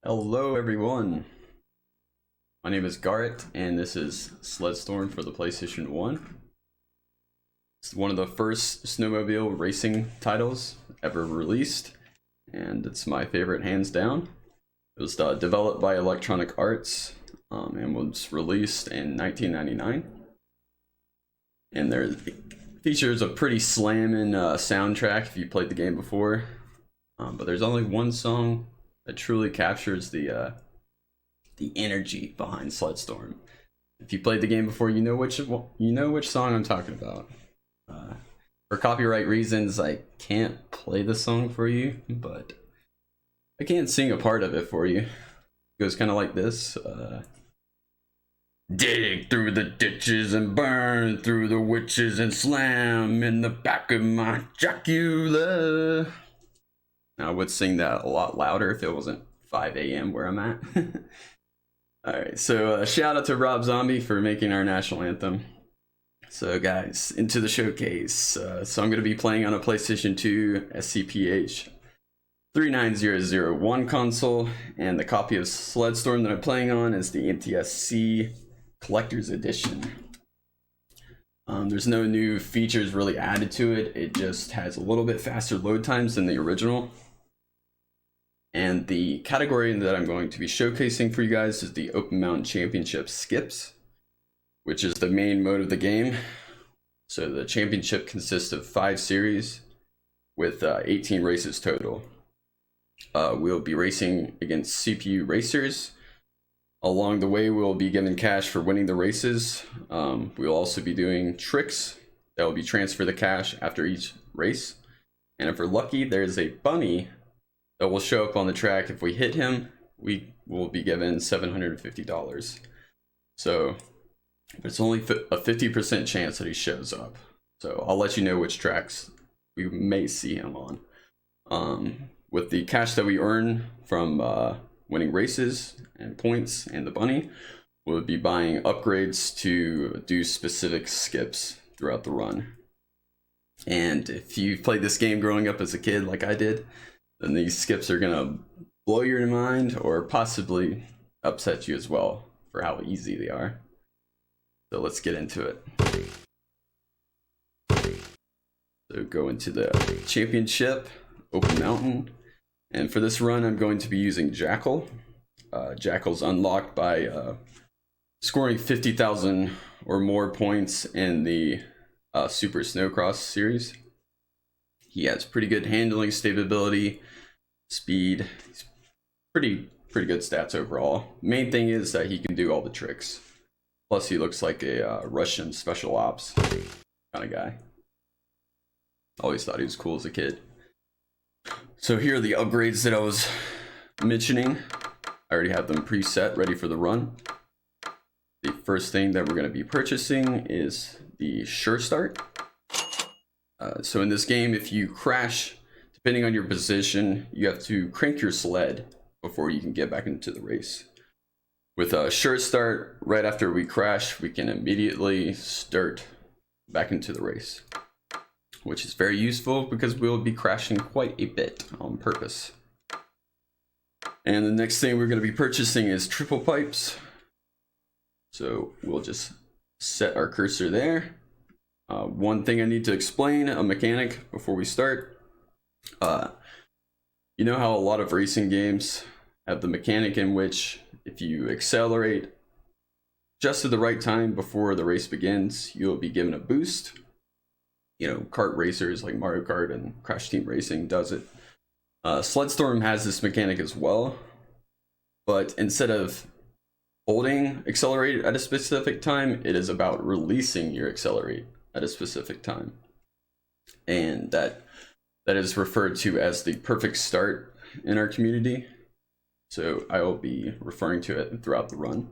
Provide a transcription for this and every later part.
Hello everyone, my name is Gawrit and this is Sled for the PlayStation 1. It's one of the first snowmobile racing titles ever released and it's my favorite hands down. It was developed by Electronic Arts and was released in 1999. And there features a pretty slamming soundtrack if you played the game before, but there's only one song that truly captures the energy behind Sledstorm. If you played the game before, you know which song I'm talking about. For copyright reasons, I can't play the song for you, but I can sing a part of it for you. It goes kind of like this. Dig through the ditches and burn through the witches and slam in the back of my Dracula. Now, I would sing that a lot louder if it wasn't 5 a.m. where I'm at. Alright, so shout out to Rob Zombie for making our national anthem. So guys, into the showcase. So I'm going to be playing on a PlayStation 2 SCPH 39001 console, and the copy of Sledstorm that I'm playing on is the MTSC Collector's Edition. There's no new features really added to it. It just has a little bit faster load times than the original. And the category that I'm going to be showcasing for you guys is the Open Mountain Championship Skips, which is the main mode of the game. So the championship consists of 5 series with 18 races total. We'll be racing against CPU racers. Along the way, we'll be given cash for winning the races. We'll also be doing tricks that will be transfer the cash after each race. And if we're lucky, there's a bunny that will show up on the track. If we hit him, we will be given $750. So it's only a 50% chance that he shows up. So I'll let you know which tracks we may see him on. With the cash that we earn from winning races and points and the bunny, we'll be buying upgrades to do specific skips throughout the run. And if you've played this game growing up as a kid like I did, then these skips are gonna blow your mind or possibly upset you as well for how easy they are. So let's get into it. So go into the championship, Open Mountain. And for this run, I'm going to be using Jackal. Jackal's unlocked by scoring 50,000 or more points in the Super Snowcross series. He has pretty good handling, stability, speed. He's pretty good stats overall. Main thing is that he can do all the tricks. Plus, he looks like a Russian special ops kind of guy. Always thought he was cool as a kid. So here are the upgrades that I was mentioning. I already have them preset, ready for the run. The first thing that we're going to be purchasing is the Sure Start. So in this game, if you crash, depending on your position, you have to crank your sled before you can get back into the race. With a Sure Start, right after we crash, we can immediately start back into the race, which is very useful because we'll be crashing quite a bit on purpose. And the next thing we're going to be purchasing is triple pipes. So we'll just set our cursor there. One thing I need to explain, a mechanic before we start. You know how a lot of racing games have the mechanic in which if you accelerate just at the right time before the race begins, you'll be given a boost. You know, kart racers like Mario Kart and Crash Team Racing does it. Sledstorm has this mechanic as well, but instead of holding accelerate at a specific time, it is about releasing your accelerate at a specific time. And that is referred to as the perfect start in our community. So I will be referring to it throughout the run.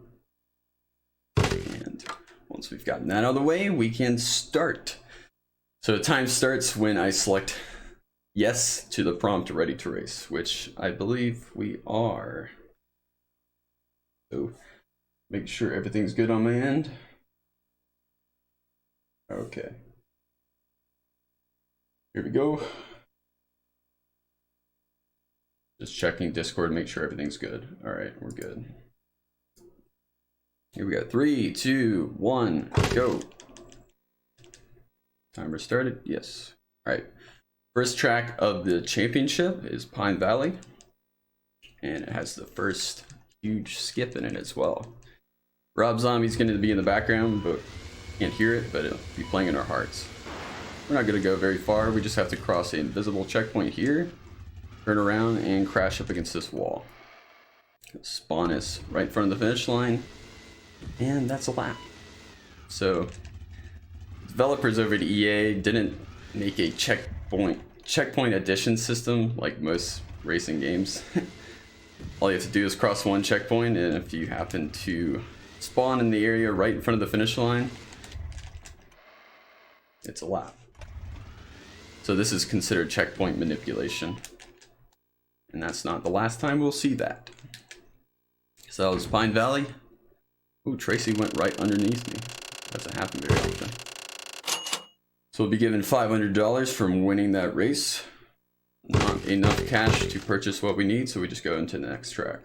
And once we've gotten that out of the way, we can start. So time starts when I select yes to the prompt ready to race, which I believe we are. So make sure everything's good on my end. Okay. Here we go. Just checking Discord to make sure everything's good. All right, we're good. Here we go. 3, 2, 1, go. Timer started. Yes. All right. First track of the championship is Pine Valley, and it has the first huge skip in it as well. Rob Zombie's going to be in the background, but can't hear it, but it'll be playing in our hearts. We're not going to go very far. We just have to cross an invisible checkpoint here, turn around, and crash up against this wall. Spawn is right in front of the finish line, and that's a lap. So, developers over at EA didn't make a checkpoint addition system like most racing games. All you have to do is cross one checkpoint, and if you happen to spawn in the area right in front of the finish line, it's a lap. So this is considered checkpoint manipulation, and that's not the last time we'll see that. So that was Pine Valley. Ooh, Tracy went right underneath me. Doesn't happen very often. So we'll be given $500 from winning that race. Not enough cash to purchase what we need, so we just go into the next track.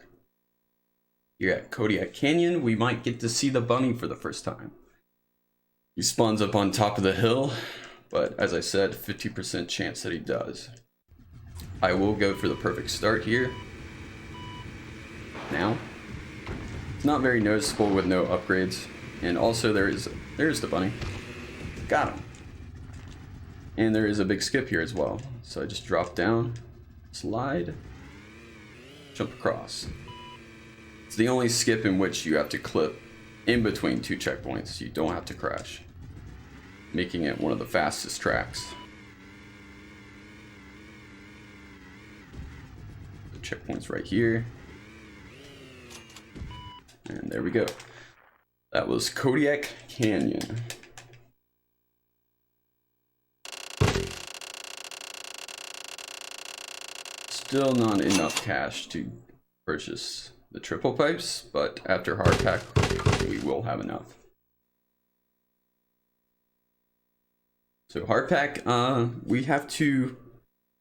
Here at Kodiak Canyon, we might get to see the bunny for the first time. He spawns up on top of the hill, but as I said, 50% chance that he does. I will go for the perfect start here. Now, it's not very noticeable with no upgrades, and also there's the bunny. Got him. And there is a big skip here as well. So I just drop down, slide, jump across. It's the only skip in which you have to clip in between two checkpoints. You don't have to crash, making it one of the fastest tracks. The checkpoint's right here. And there we go. That was Kodiak Canyon. Still not enough cash to purchase the triple pipes, but after hard pack, we will have enough. So hard pack, we have to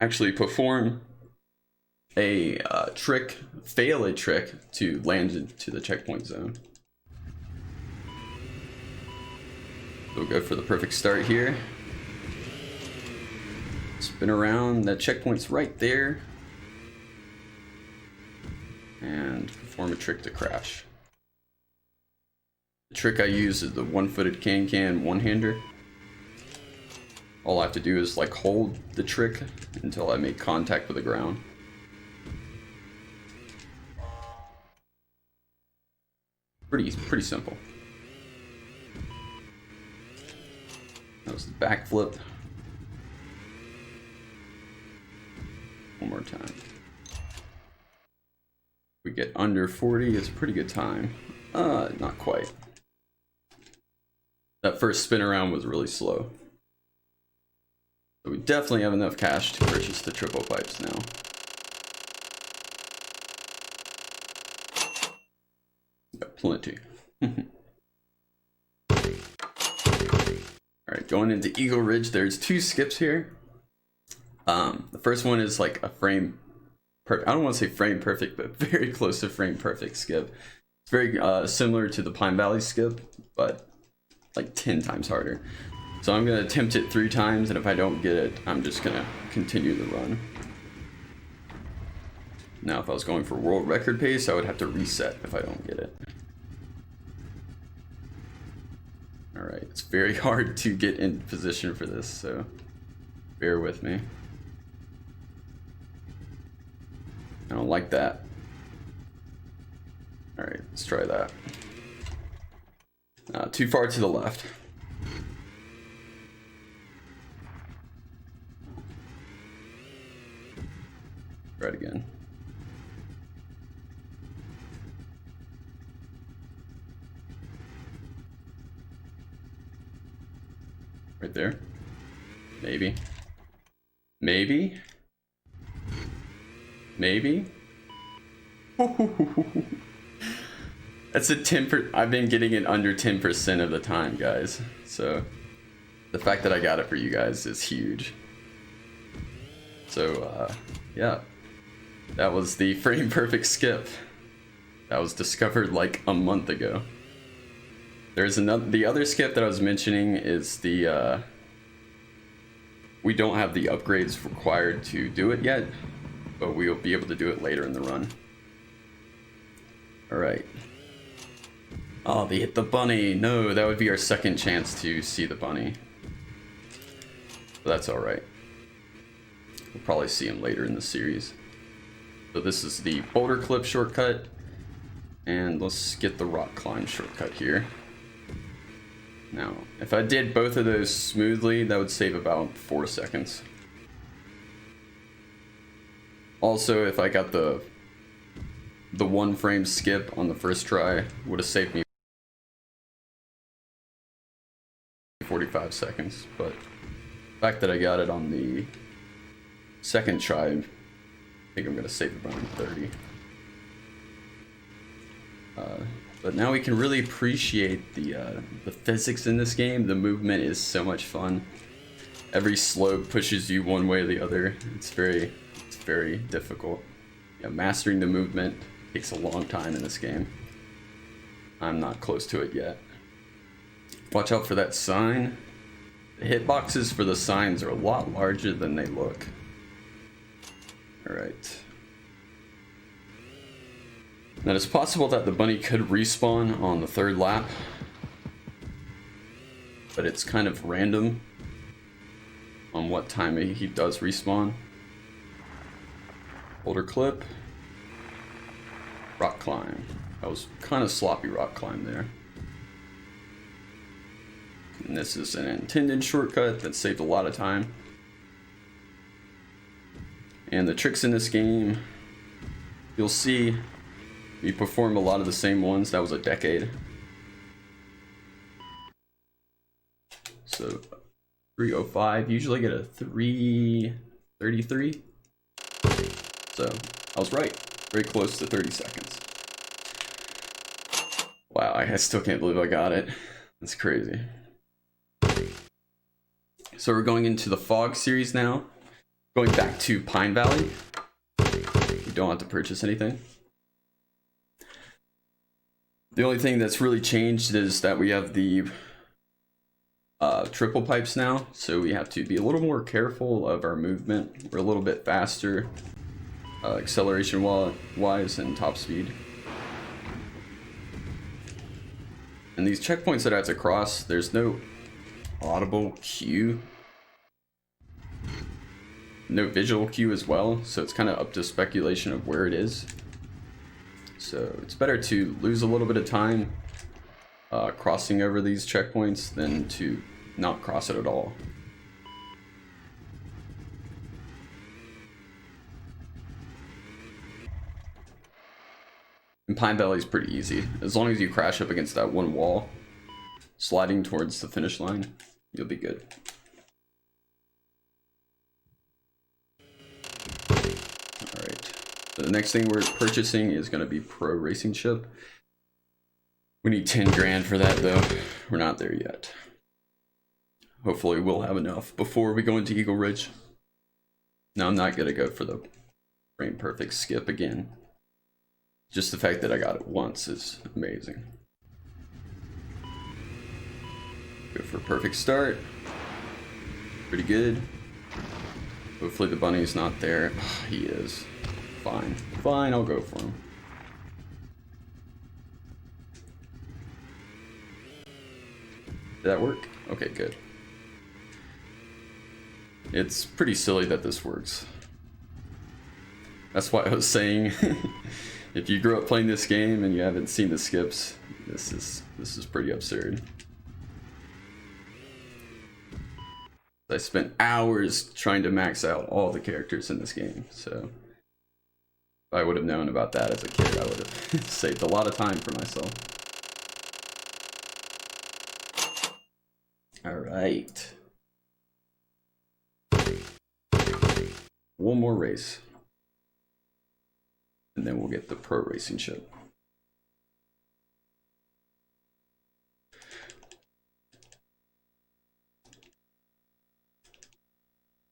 actually perform a trick, fail a trick to land into the checkpoint zone. We'll go for the perfect start here. Spin around, the checkpoint's right there. And perform a trick to crash. The trick I use is the one-footed can one-hander. All I have to do is like hold the trick until I make contact with the ground. Pretty simple. That was the backflip. One more time. We get under 40, it's a pretty good time. Not quite. That first spin around was really slow. So we definitely have enough cash to purchase the triple pipes now. Got plenty. Alright, going into Eagle Ridge, there's two skips here. The first one is like a frame perfect. I don't want to say frame perfect, but very close to frame perfect skip. It's very similar to the Pine Valley skip, but like 10 times harder. So I'm going to attempt it 3 times, and if I don't get it, I'm just going to continue the run. Now, if I was going for world record pace, I would have to reset if I don't get it. Alright, it's very hard to get in position for this, so bear with me. I don't like that. Alright, let's try that. Too far to the left. Try it again. Right there. Maybe. Maybe. Maybe. That's a 10%. I've been getting it under 10% of the time, guys. So the fact that I got it for you guys is huge. So yeah. That was the frame perfect skip. That was discovered like a month ago. There's another, the other skip that I was mentioning is the, we don't have the upgrades required to do it yet, but we'll be able to do it later in the run. Alright. Oh, they hit the bunny. No, that would be our second chance to see the bunny. But that's alright. We'll probably see him later in the series. So this is the boulder clip shortcut. And let's get the rock climb shortcut here. Now, if I did both of those smoothly, that would save about 4 seconds. Also, if I got the 1 frame skip on the first try, would have saved me 45 seconds. But the fact that I got it on the second try, I think I'm gonna save around 30. But now we can really appreciate the physics in this game. The movement is so much fun. Every slope pushes you one way or the other. It's very difficult. Yeah, mastering the movement takes a long time in this game. I'm not close to it yet. Watch out for that sign. The hitboxes for the signs are a lot larger than they look. Alright. Now it's possible that the bunny could respawn on the 3rd lap, but it's kind of random on what time he does respawn. Boulder clip, rock climb. That was kind of sloppy rock climb there. And this is an intended shortcut that saved a lot of time. And the tricks in this game, you'll see we perform a lot of the same ones. That was a decade. So 305, usually get a 333. So I was right, very close to 30 seconds. Wow, I still can't believe I got it. That's crazy. So we're going into the Fog series now. Going back to Pine Valley. You don't have to purchase anything. The only thing that's really changed is that we have the triple pipes now, so we have to be a little more careful of our movement. We're a little bit faster, acceleration wise and top speed. And these checkpoints that I have to cross, there's no audible cue, no visual cue as well, so it's kind of up to speculation of where it is. So it's better to lose a little bit of time crossing over these checkpoints than to not cross it at all. And Pine Valley is pretty easy. As long as you crash up against that one wall, sliding towards the finish line, you'll be good. Alright. The next thing we're purchasing is going to be Pro Racing Ship. We need 10 grand for that though. We're not there yet. Hopefully we'll have enough before we go into Eagle Ridge. Now I'm not going to go for the frame perfect skip again. Just the fact that I got it once is amazing. Go for a perfect start. Pretty good. Hopefully the bunny's not there. He is. Fine. Fine, I'll go for him. Did that work? Okay, good. It's pretty silly that this works. That's why I was saying, if you grew up playing this game and you haven't seen the skips, this is pretty absurd. I spent hours trying to max out all the characters in this game, so if I would have known about that as a kid, I would have saved a lot of time for myself. Alright. One more race. And then we'll get the Pro Racing Ship.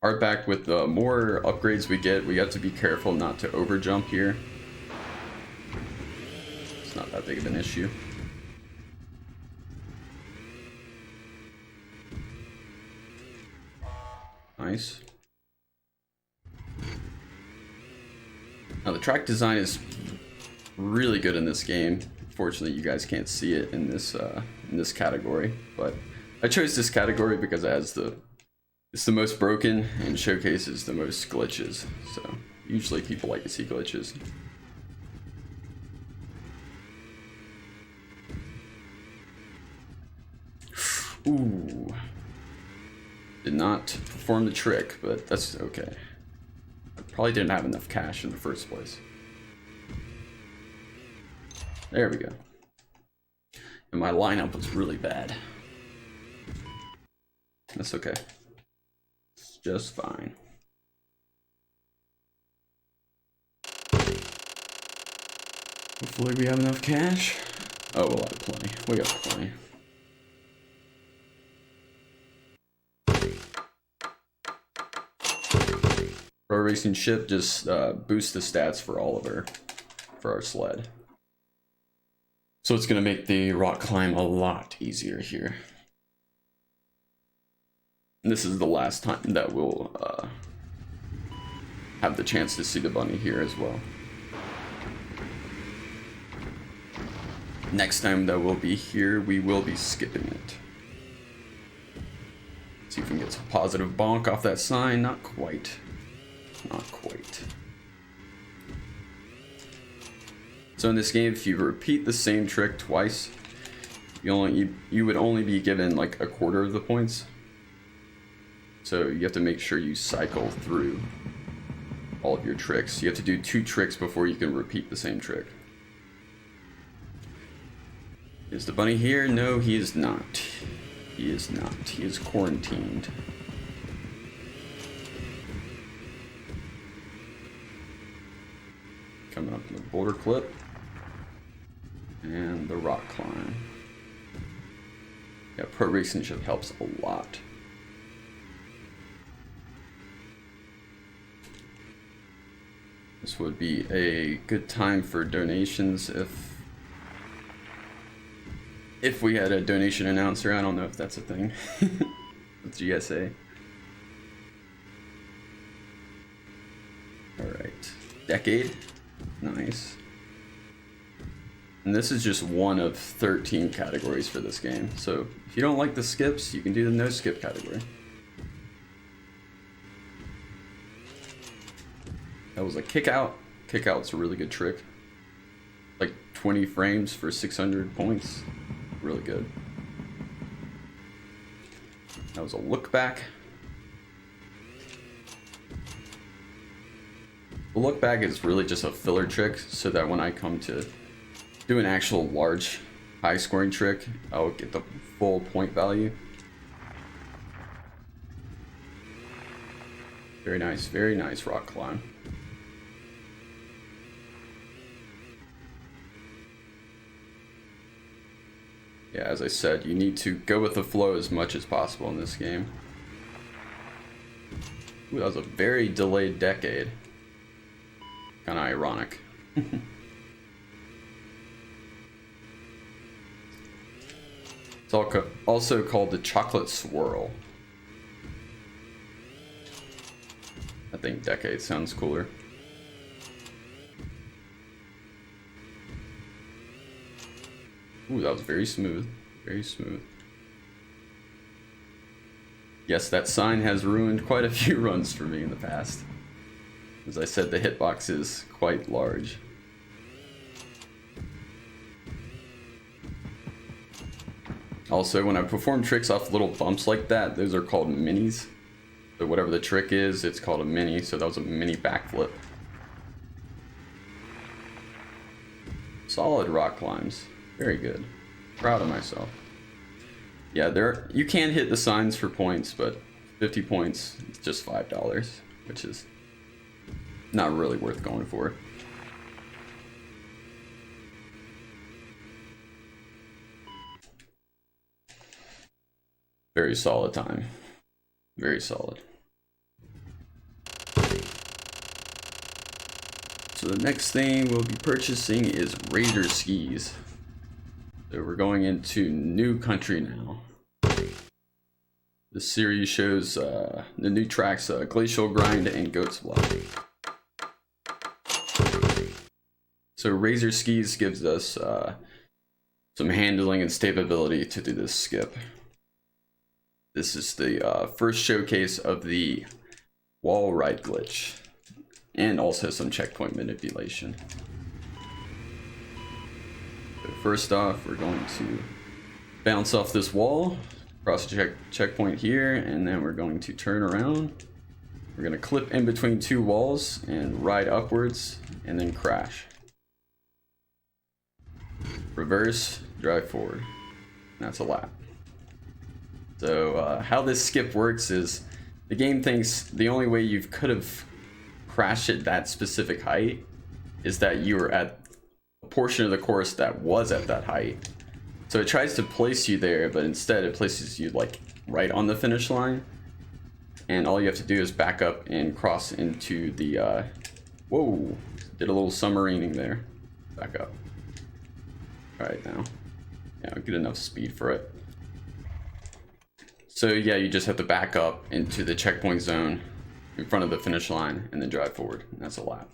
Hardback, with the more upgrades we get, we have to be careful not to overjump here. It's not that big of an issue. Nice. Now the track design is really good in this game. Fortunately, you guys can't see it in this category, but I chose this category because it has it's the most broken and showcases the most glitches. So usually people like to see glitches. Ooh. Did not perform the trick, but that's okay. I probably didn't have enough cash in the first place. There we go. And my lineup was really bad. That's okay. It's just fine. Hopefully we have enough cash. Oh, we'll have plenty. We got plenty. Pro Racing Ship just boosts the stats for our sled. So it's going to make the rock climb a lot easier here. And this is the last time that we'll have the chance to see the bunny here as well. Next time that we'll be here, we will be skipping it. See if we can get some positive bonk off that sign. Not quite. Not quite. So in this game, if you repeat the same trick twice, you would only be given like a quarter of the points. So you have to make sure you cycle through all of your tricks. You have to do 2 tricks before you can repeat the same trick. Is the bunny here? No, he is not. He is not. He is quarantined. Coming up in the boulder clip. And the rock climb. Yeah, Pro Racing Ship helps a lot. This would be a good time for donations if we had a donation announcer. I don't know if that's a thing with GSA. Alright. Decade. Nice. And this is just one of 13 categories for this game. So if you don't like the skips, you can do the no skip category. That was a kick out. Kick out's a really good trick. Like 20 frames for 600 points. Really good. That was a look back. The look back is really just a filler trick so that when I come to do an actual large high scoring trick, I'll get the full point value. Very nice rock climb. Yeah, as I said, you need to go with the flow as much as possible in this game. Ooh, that was a very delayed decade. Kind of ironic. It's also called the chocolate swirl. I think decade sounds cooler. Ooh, that was very smooth. Very smooth. Yes, that sign has ruined quite a few runs for me in the past. As I said, the hitbox is quite large. Also, when I perform tricks off little bumps like that, those are called minis. So whatever the trick is, it's called a mini, so that was a mini backflip. Solid rock climbs. Very good. Proud of myself. Yeah, you can hit the signs for points, but 50 points, it's just $5, which is not really worth going for. Very solid time. Very solid. So the next thing we'll be purchasing is Razor skis. So we're going into new country now. This series shows the new tracks, Glacial Grind and Goat's Bluff. So Razor skis gives us some handling and stability to do this skip. This is the first showcase of the wall ride glitch, and also some checkpoint manipulation. So first off, we're going to bounce off this wall, cross the checkpoint here, and then we're going to turn around. We're going to clip in between two walls and ride upwards, and then crash. Reverse, drive forward. And that's a lap. So how this skip works is the game thinks the only way you could have crashed at that specific height is that you were at a portion of the course that was at that height. So it tries to place you there, but instead it places you like right on the finish line. And all you have to do is back up and cross into the, whoa, did a little submarining there. Back up. Right now. Yeah, get enough speed for it. So yeah, you just have to back up into the checkpoint zone in front of the finish line and then drive forward. And that's a lap.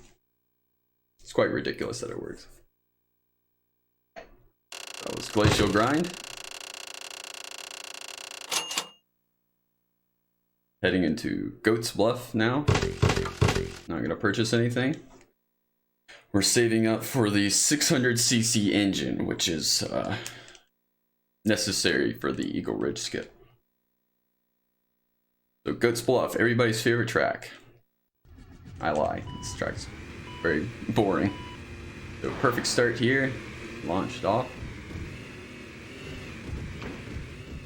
It's quite ridiculous that it works. That was Glacial Grind. Heading into Goat's Bluff now. Not gonna purchase anything. We're saving up for the 600cc engine, which is necessary for the Eagle Ridge skip. So Goat's Bluff, everybody's favorite track. I lie, this track's very boring. So perfect start here, launched off.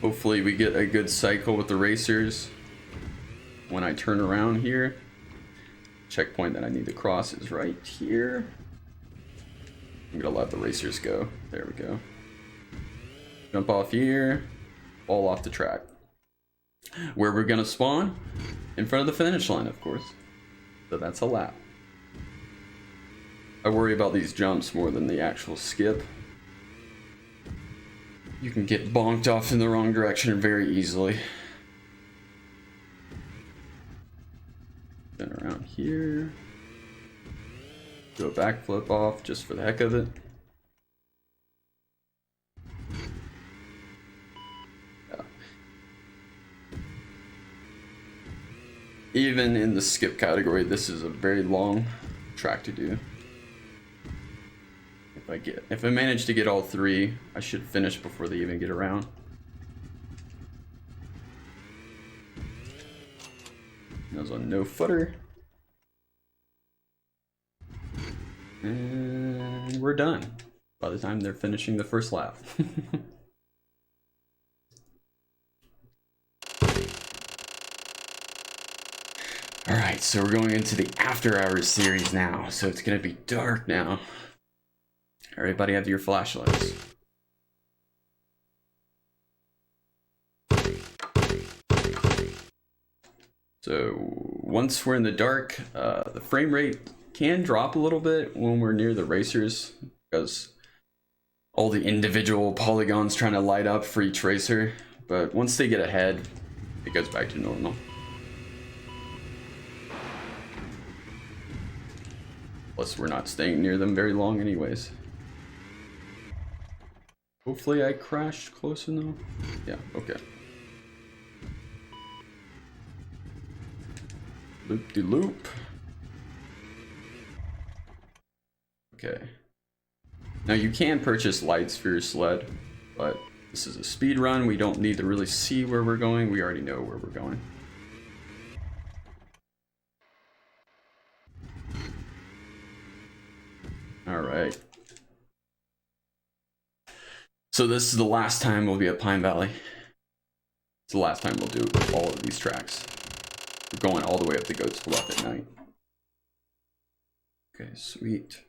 Hopefully we get a good cycle with the racers. When I turn around here, checkpoint that I need to cross is right here. I'm gonna let the racers go. There we go. Jump off here, fall off the track. Where we're gonna spawn? In front of the finish line, of course. So that's a lap. I worry about these jumps more than the actual skip. You can get bonked off in the wrong direction very easily. Then around here. Do a backflip off just for the heck of it. Yeah. Even in the skip category, this is a very long track to do. If I manage to get all three, I should finish before they even get around. That was on no footer. And we're done by the time they're finishing the first lap. Alright, so we're going into the After Hours series now. So it's gonna be dark now. Everybody have your flashlights. So once we're in the dark, the frame rate can drop a little bit when we're near the racers because all the individual polygons trying to light up for each racer. But once they get ahead, it goes back to normal. Plus we're not staying near them very long anyways. Hopefully I crashed close enough. Yeah, okay. Loop-de-loop. Okay. Now you can purchase lights for your sled, but this is a speed run. We don't need to really see where we're going. We already know where we're going. All right. So this is the last time we'll be at Pine Valley. It's the last time we'll do all of these tracks. We're going all the way up to Goat's Bluff at night. Okay, sweet.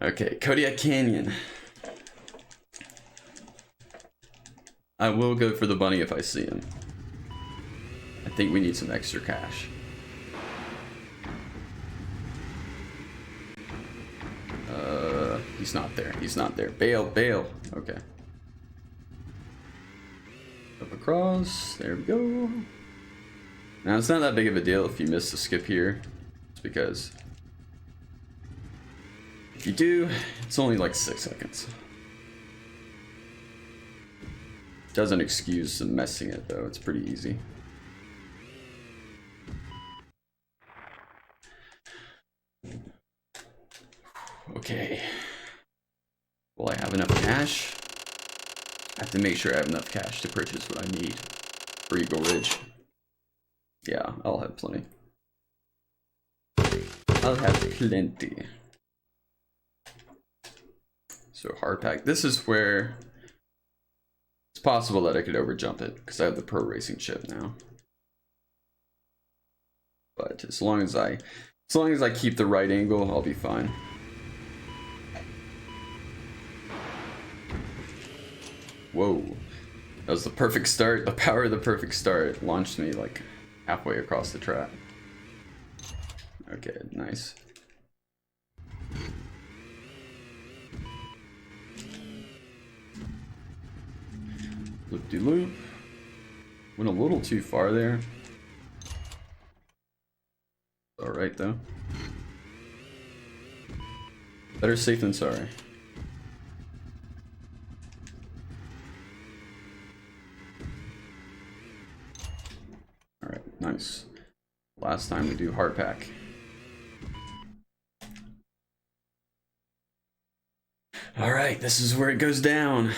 Okay, Kodiak Canyon. I will go for the bunny if I see him. I think we need some extra cash. He's not there. He's not there. Bail, bail. Okay. Up across. There we go. Now, it's not that big of a deal if you miss the skip here. It's because if you do, it's only like 6 seconds. Doesn't excuse some messing it though. It's pretty easy. Okay. Will I have enough cash? I have to make sure I have enough cash to purchase what I need for Eagle Ridge. Yeah, I'll have plenty. I'll have plenty. So hard pack. This is where it's possible that I could overjump it because I have the pro racing chip now. But as long as I keep the right angle, I'll be fine. Whoa, that was the perfect start. The power of the perfect start launched me like halfway across the track. Okay, nice. Loop-de-loop. Went a little too far there. Alright though. Better safe than sorry. Alright, nice. Last time we do hard pack. Alright, this is where it goes down.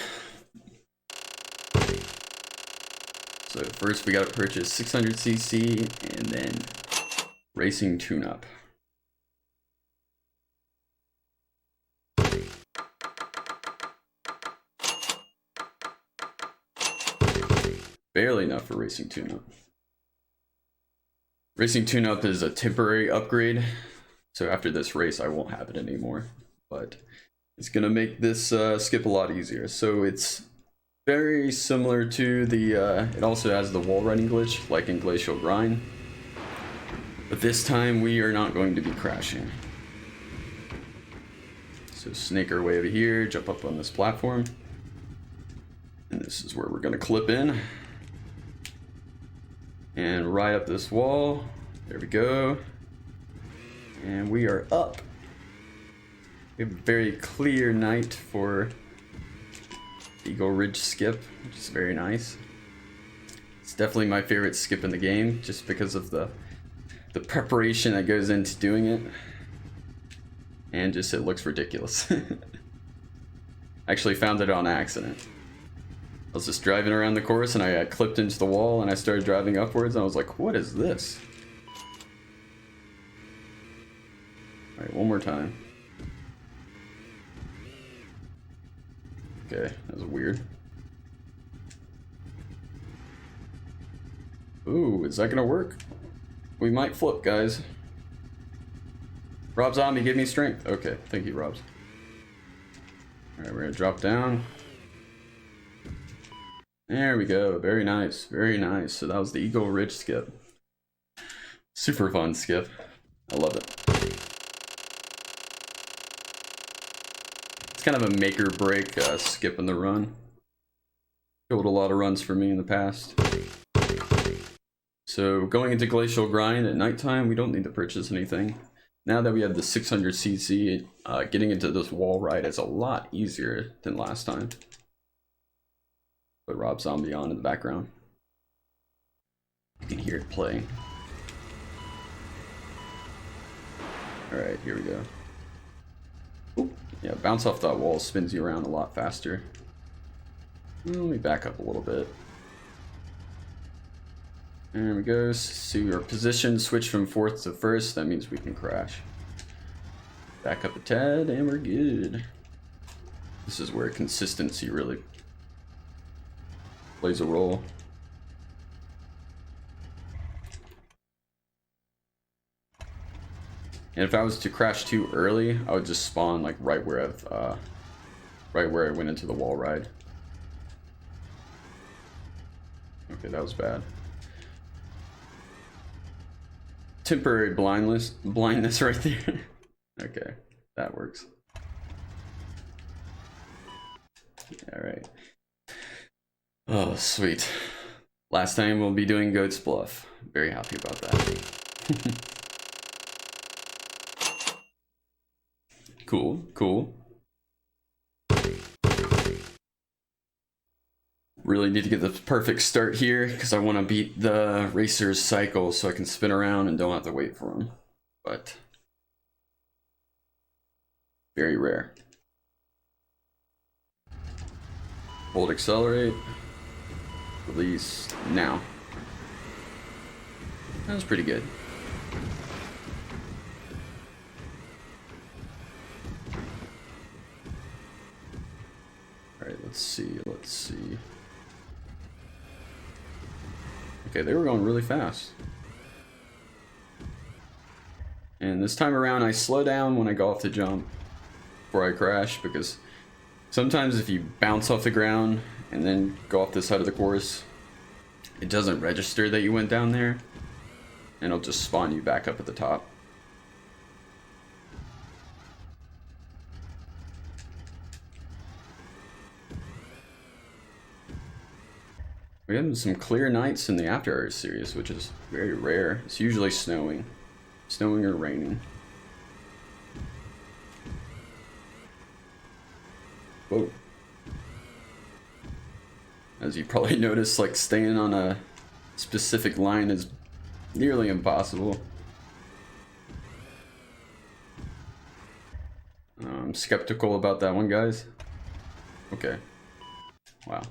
So first we gotta purchase 600cc and then racing tune-up. Barely enough for racing tune-up. Racing tune-up is a temporary upgrade, so after this race I won't have it anymore, but it's gonna make this skip a lot easier. So it's very similar to the, it also has the wall riding glitch, like in Glacial Grind, but this time we are not going to be crashing. So snake our way over here, jump up on this platform, and this is where we're gonna clip in. And ride up this wall. There we go. And we are up. We have a very clear night for Eagle Ridge skip, which is very nice. It's definitely my favorite skip in the game, just because of the preparation that goes into doing it. And just it looks ridiculous. I actually found it on accident. I was just driving around the course and I got clipped into the wall and I started driving upwards and I was like, what is this? Alright, one more time. Okay, that was weird. Ooh, is that gonna work? We might flip, guys. Rob Zombie, give me strength. Okay, thank you, Robs. Alright, we're gonna drop down. There we go. Very nice. Very nice. So that was the Eagle Ridge skip. Super fun skip. I love it. It's kind of a make or break skip in the run. Killed a lot of runs for me in the past. So going into Glacial Grind at nighttime, we don't need to purchase anything. Now that we have the 600cc, getting into this wall ride is a lot easier than last time. Put Rob Zombie on in the background. You can hear it playing. Alright, here we go. Oop. Yeah, bounce off that wall spins you around a lot faster. Let me back up a little bit. There we go. So your position switch from fourth to first. That means we can crash. Back up a tad and we're good. This is where consistency really plays a role. And if I was to crash too early, I would just spawn like right where I went into the wall ride. Okay, that was bad. Temporary blindness right there. Okay, that works. Alright. Oh, sweet. Last time we'll be doing Goat's Bluff. Very happy about that. Cool, cool. Really need to get the perfect start here because I want to beat the racer's cycle so I can spin around and don't have to wait for him. But very rare. Hold accelerate. Release now. That was pretty good. Alright, let's see. Okay, they were going really fast. And this time around I slow down when I go off the jump before I crash, because sometimes if you bounce off the ground and then go off the side of the course, it doesn't register that you went down there, and it'll just spawn you back up at the top. We have some clear nights in the After Hours series, which is very rare. It's usually snowing or raining. Whoa. As you probably noticed, like, staying on a specific line is nearly impossible. I'm skeptical about that one, guys. Okay. Wow.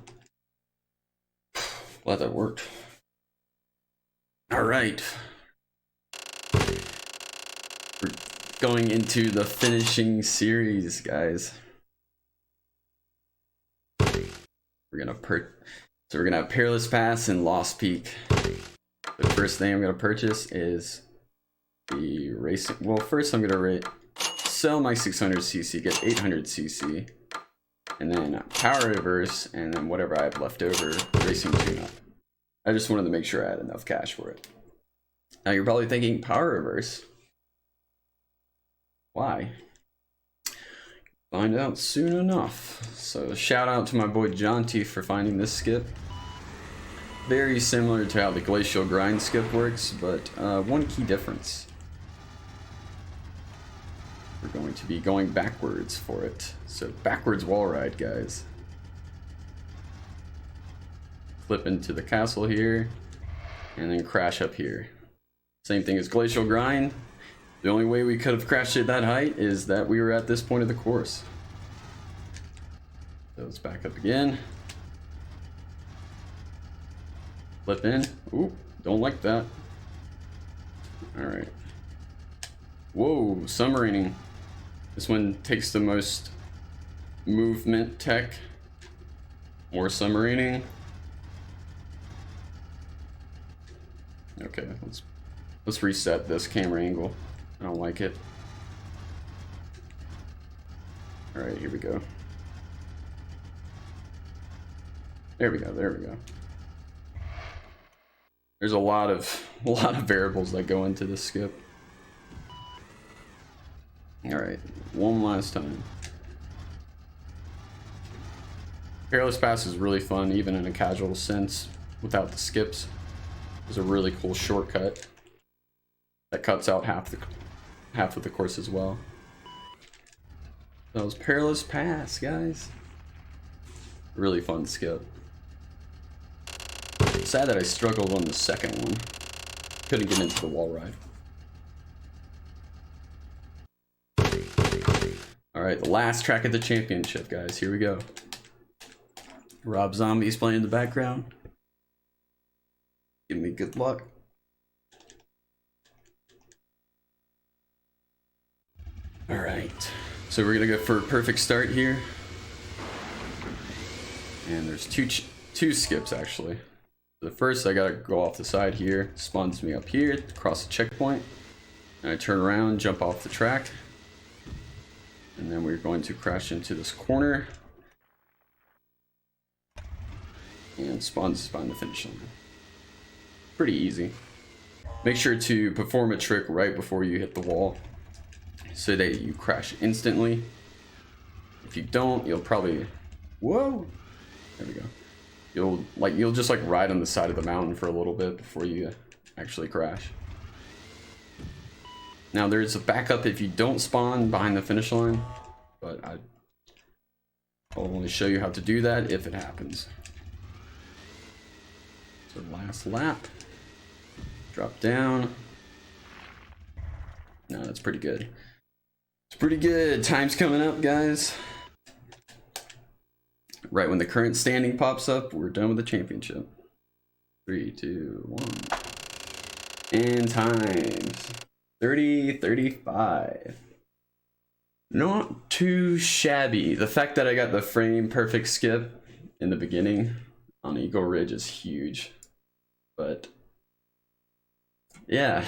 Glad that worked. Alright. We're going into the finishing series, guys. We're gonna have Peerless Pass and Lost Peak. The first thing I'm gonna purchase is the racing. Well, first I'm gonna sell my 600cc, get 800cc, and then Power Reverse, and then whatever I have left over, Racing Tune-Up. I just wanted to make sure I had enough cash for it. Now you're probably thinking, Power Reverse? Why? Find out soon enough. So shout out to my boy Jonty for finding this skip. Very similar to how the Glacial Grind skip works, but one key difference. We're going to be going backwards for it. So backwards wall ride, guys. Flip into the castle here, and then crash up here. Same thing as Glacial Grind. The only way we could have crashed at that height is that we were at this point of the course. So let's back up again. Flip in. Ooh, don't like that. Alright. Whoa, submarining. This one takes the most movement tech. More submarining. Okay, let's reset this camera angle. I don't like it. Alright, here we go. There we go, there we go. There's a lot of variables that go into this skip. Alright, one last time. Peerless Pass is really fun, even in a casual sense, without the skips. There's a really cool shortcut that cuts out half of the course as well. That was Peerless Pass, guys. Really fun skip. Sad that I struggled on the second one. Couldn't get into the wall ride. Alright, the last track of the championship, guys. Here we go. Rob Zombie's playing in the background. Give me good luck. Alright. So we're gonna go for a perfect start here. And there's two skips actually. The first, I gotta go off the side here, spawns me up here, across the checkpoint, and I turn around, jump off the track, and then we're going to crash into this corner, and spawns us behind the finish line. pretty easy. Make sure to perform a trick right before you hit the wall so that you crash instantly. If you don't, you'll probably, whoa, there we go. You'll just like ride on the side of the mountain for a little bit before you actually crash. Now there's a backup if you don't spawn behind the finish line, but I'll only show you how to do that if it happens. So last lap, drop down. No, that's pretty good. It's pretty good. Time's coming up, guys. Right when the current standing pops up, we're done with the championship. 3, 2, 1. And times 30:35. Not too shabby. The fact that I got the frame perfect skip in the beginning on Eagle Ridge is huge. But yeah,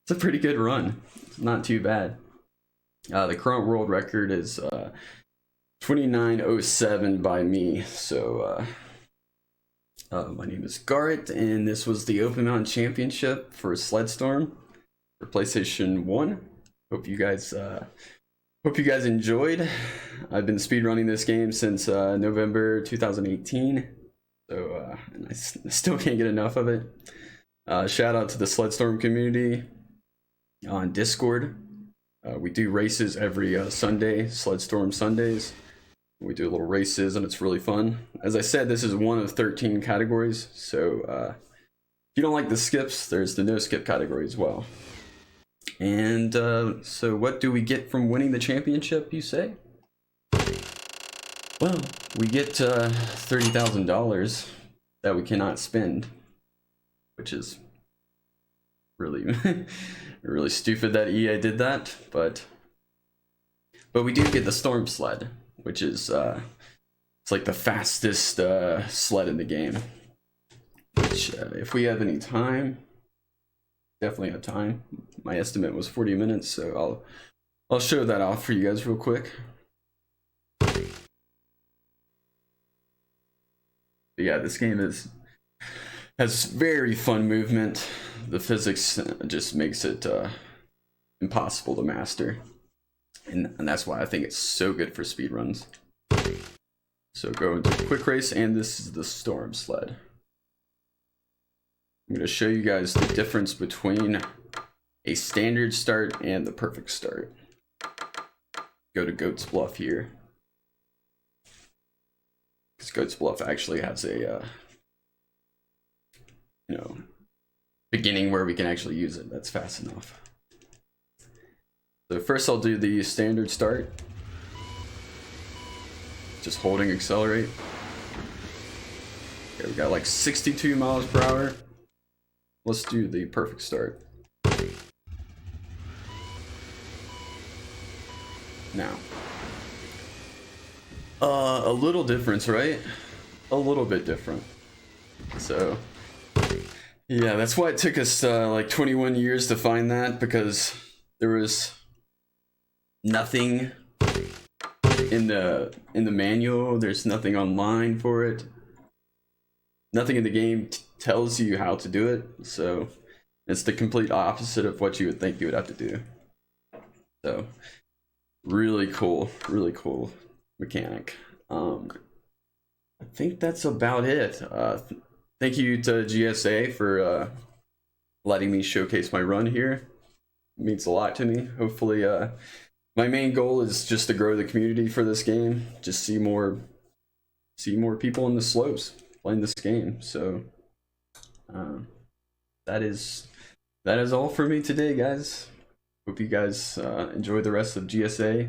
it's a pretty good run. It's not too bad. The current world record is 29:07 by me. So my name is Gawrit, and this was the Open Mountain Championship for Sledstorm for PlayStation 1. Hope you guys enjoyed. I've been speedrunning this game since November 2018, so and I still can't get enough of it. Shout out to the Sledstorm community on Discord. We do races every Sunday, Sledstorm Sundays. We do little races and it's really fun. As I said, this is one of 13 categories, so if you don't like the skips, there's the no skip category as well. And so what do we get from winning the championship, you say? Well, we get $30,000 that we cannot spend, which is really really stupid that EA did that, but we do get the Storm Sled, which is it's like the fastest sled in the game, which if we have any time, definitely have time. My estimate was 40 minutes, so I'll show that off for you guys real quick. But yeah, this game has very fun movement. The physics just makes it impossible to master, and that's why I think it's so good for speedruns. So go into quick race, and this is the Storm Sled. I'm going to show you guys the difference between a standard start and the perfect start. Go to Goat's Bluff here, because Goat's Bluff actually has a beginning where we can actually use it. That's fast enough. So first I'll do the standard start, just holding accelerate. Okay, we got like 62 miles per hour. Let's do the perfect start. Now, a little difference, right? A little bit different. So yeah, that's why it took us like 21 years to find that, because there was nothing in the manual. There's nothing online for it. Nothing in the game tells you how to do it. So it's the complete opposite of what you would think you would have to do. So really cool mechanic. I think that's about it. Thank you to GSA for letting me showcase my run here. It means a lot to me. Hopefully, my main goal is just to grow the community for this game. Just see more people in the slopes playing this game. So that is all for me today, guys. Hope you guys enjoy the rest of GSA.